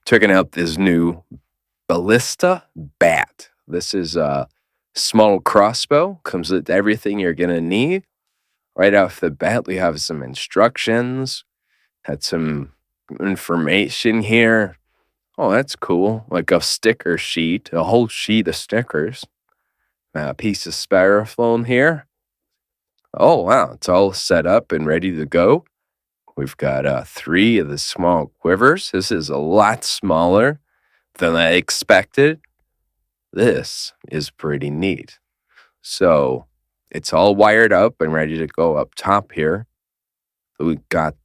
Checking out this new Ballista bat. This is a small crossbow. Comes with everything you're gonna need. Right off the bat, we have some instructions. Had some information here. Oh, that's cool. Like a sticker sheet, a whole sheet of stickers. A piece of styrofoam here. Oh, wow. It's all set up and ready to go. We've got 3 of the small quivers. This is a lot smaller than I expected. This is pretty neat. So it's all wired up and ready to go up top here. We got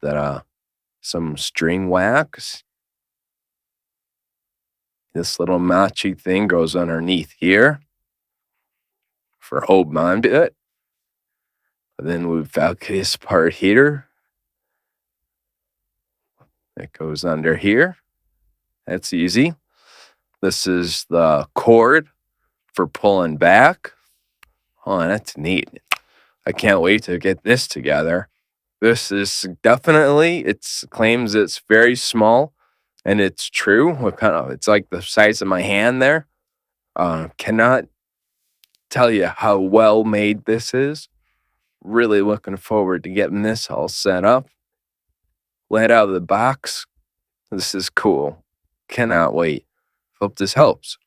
some string wax. This little matchy thing goes underneath here for holding on to it. And then we've got this part here that goes under here. That's easy. This is the cord for pulling back. Oh, that's neat. I can't wait to get this together. This is definitely, it claims it's very small, and it's true. It's like the size of my hand there. Cannot tell you how well made this is. Really looking forward to getting this all set up. Let out of the box. This is cool. Cannot wait. Hope this helps.